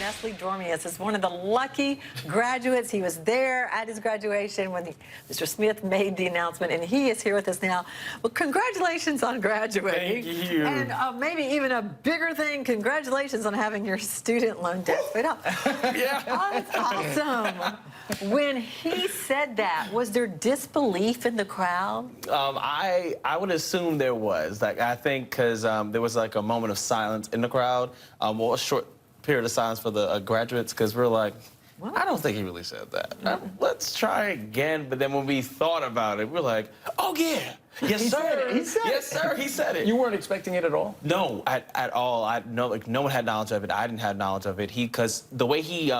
Nestle Dormius is one of the lucky graduates. He was there at his graduation when Mr. Smith made the announcement, and he is here with us now. Well, congratulations on graduating. Thank you. And maybe even a bigger thing, congratulations on having your student loan debt paid off. Yeah. Oh, that's awesome. When he said that, was there disbelief in the crowd? I would assume there was. Like, I think because there was like a moment of silence in the crowd. Well, a short period of silence for the graduates, because we're like, What? I don't think he really said that. Let's try again. But then when we thought about it, we're like, oh yeah, yes sir, He said it. yes sir, he said it. You weren't expecting it at all? No, at all. No one had knowledge of it. I didn't have knowledge of it. Because the way he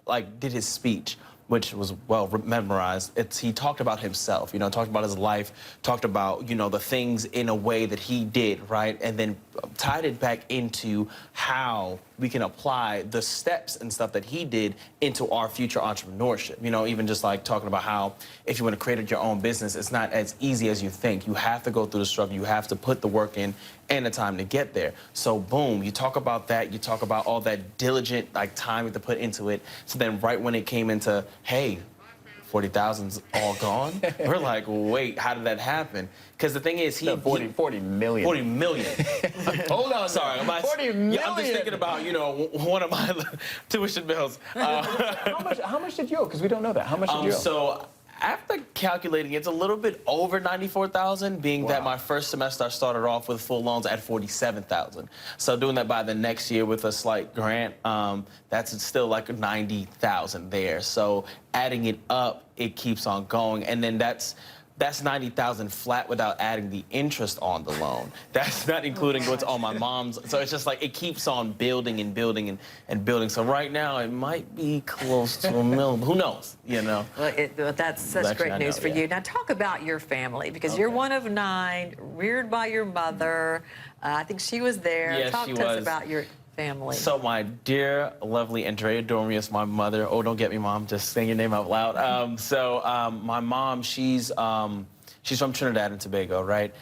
like did his speech, which was well memorized, he talked about himself, you know, talked about his life, talked about, you know, the things in a way that he did, right? And then tied it back into how we can apply the steps and stuff that he did into our future entrepreneurship. You know, even just like talking about how if you want to create your own business, it's not as easy as you think. You have to go through the struggle. You have to put the work in and the time to get there. So boom, you talk about that. You talk about all that diligent like time you have to put into it. So then right when it came into, hey, 40,000's all gone, we're like, wait, how did that happen? Because the thing is, 40 million. 40 million. Hold on. Sorry, 40 million. Yeah, I'm just thinking about, you know, one of my tuition bills. How much did you owe? Because we don't know that. How much did you owe? So after calculating, it's a little bit over 94,000, being that my first semester I started off with full loans at 47,000. So doing that by the next year with a slight grant, that's still like 90,000 there. So adding it up, it keeps on going, and then that's 90,000 flat without adding the interest on the loan. That's not including what's on my mom's. So it's just like it keeps on building and building and building. So right now it might be close to $1 million. Who knows? You know. Well, that's such great news for you. Now talk about your family, because you're one of 9, reared by your mother. I think she was there. Yes, talk she to us was. about your family. So my dear, lovely Andrea Dormius, my mother. Oh, don't get me, Mom. Just saying your name out loud. My mom, she's from Trinidad and Tobago, right?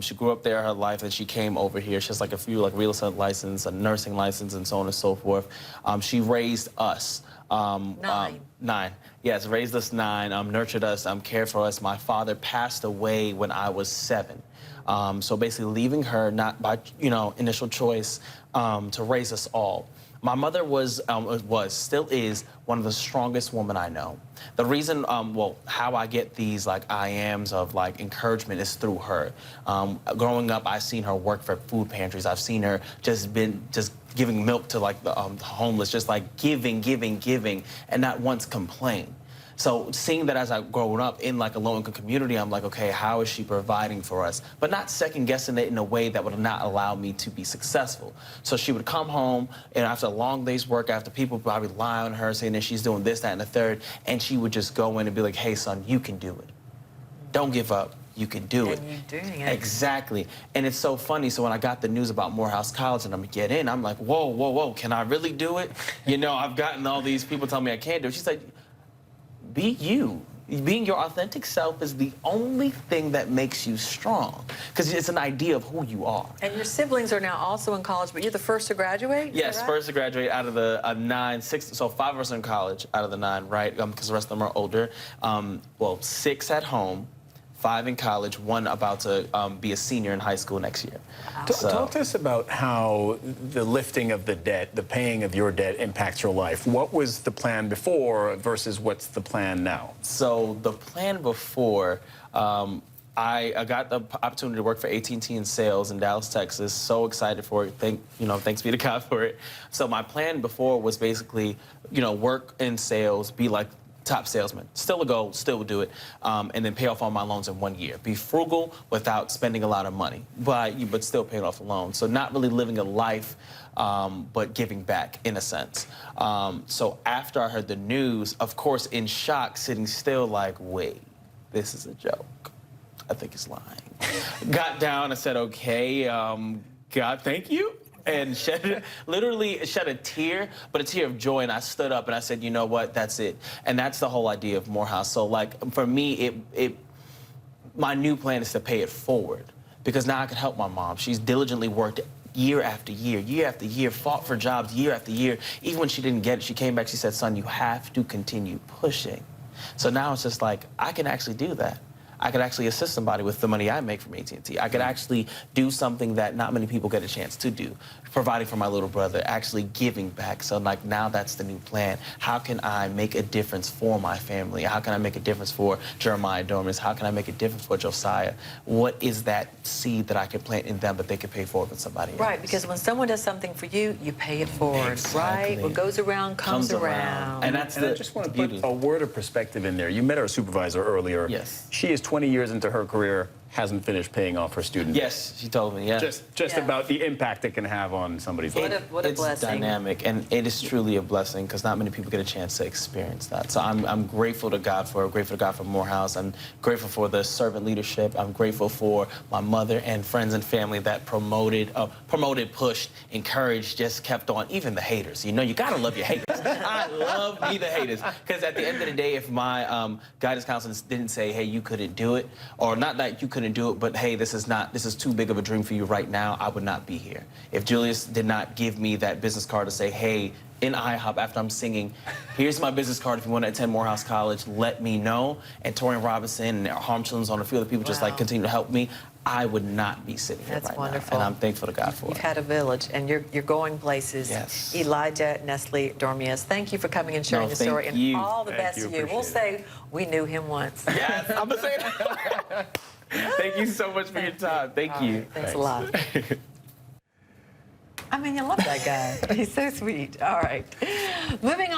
She grew up there her life, and she came over here. She has like a few like real estate license, a nursing license, and so on and so forth. She raised us. 9. 9. Yes, raised us 9, nurtured us, cared for us. My father passed away when I was 7. So basically leaving her, not by, you know, initial choice, to raise us all. My mother still is one of the strongest women I know. The reason, how I get these like I ams of like encouragement is through her. Growing up, I've seen her work for food pantries. I've seen her just giving milk to like the homeless, just like giving, and not once complain. So seeing that as I've grown up in like a low-income community, I'm like, okay, how is she providing for us? But not second-guessing it in a way that would not allow me to be successful. So she would come home, and after a long day's work, after people probably lie on her, saying that she's doing this, that, and the third, and she would just go in and be like, hey, son, you can do it. Don't give up. You can do it. And you're doing it. Exactly. And it's so funny. So when I got the news about Morehouse College and I'm going to get in, I'm like, whoa, can I really do it? You know, I've gotten all these people telling me I can't do it. She's like, be you. Being your authentic self is the only thing that makes you strong, because it's an idea of who you are. And your siblings are now also in college, but you're the first to graduate? Yes, right? first to graduate out of the 9, 6, so 5 of us are in college out of the 9, right? Because the rest of them are older. 6 at home, 5 in college, 1 about to be a senior in high school next year. Wow. Talk to us about how the lifting of the debt, the paying of your debt impacts your life. What was the plan before versus what's the plan now? So the plan before, I got the opportunity to work for AT&T in sales in Dallas, Texas. So excited for it. Thanks be to God for it. So my plan before was basically, work in sales, be like top salesman. Still a goal, still do it, and then pay off all my loans in 1 year. Be frugal without spending a lot of money, but still paying off the loan. So not really living a life, but giving back in a sense. So after I heard the news, of course, in shock, sitting still like, wait, this is a joke. I think he's lying. Got down and said, okay, God, thank you. And literally shed a tear, but a tear of joy. And I stood up and I said, you know what, that's it. And that's the whole idea of Morehouse. So like for me, my new plan is to pay it forward, because now I can help my mom. She's diligently worked year after year, fought for jobs year after year. Even when she didn't get it, she came back, she said, son, you have to continue pushing. So now it's just like, I can actually do that. I could actually assist somebody with the money I make from AT&T. I could actually do something that not many people get a chance to do, providing for my little brother, actually giving back. So like now that's the new plan. How can I make a difference for my family? How can I make a difference for Jeremiah Dormans? How can I make a difference for Josiah? What is that seed that I can plant in them that they could pay forward with somebody else? Right, because when someone does something for you, you pay it forward, Exactly. right? What goes around comes around. And that's And I the just want to beauty. put a word of perspective in there. You met our supervisor earlier. Yes. She is 20 years into her career, hasn't finished paying off her student debt. Yes, she told me, yeah. Just Yeah. about the impact it can have on somebody's life. What a It's blessing. dynamic, and it is truly a blessing because not many people get a chance to experience that. So I'm grateful to God for Morehouse. I'm grateful for the servant leadership. I'm grateful for my mother and friends and family that promoted, pushed, encouraged, just kept on. Even the haters. You know, you gotta love your haters. I love me the haters because at the end of the day, if my guidance counselor didn't say, hey, you couldn't do it, or not that you couldn't do it, but hey, this is too big of a dream for you right now, I would not be here. If Julius did not give me that business card to say, hey, in IHOP after I'm singing, here's my business card if you want to attend Morehouse College, let me know. And Torian Robinson and Harm Children's on a few other people just like continue to help me, I would not be sitting here That's right wonderful. now. And I'm thankful to God for You've it. had a village, and you're going places. Yes. Elijah Nestle Dormiez, thank you for coming and sharing No, the story. thank And you. all the Thank best you, to you. We'll appreciate say we knew him once. Yes, I'm going to say that. Thank you so much for your time. Thank you. Thanks a lot. I mean, you love that guy. He's so sweet. All right. Moving on.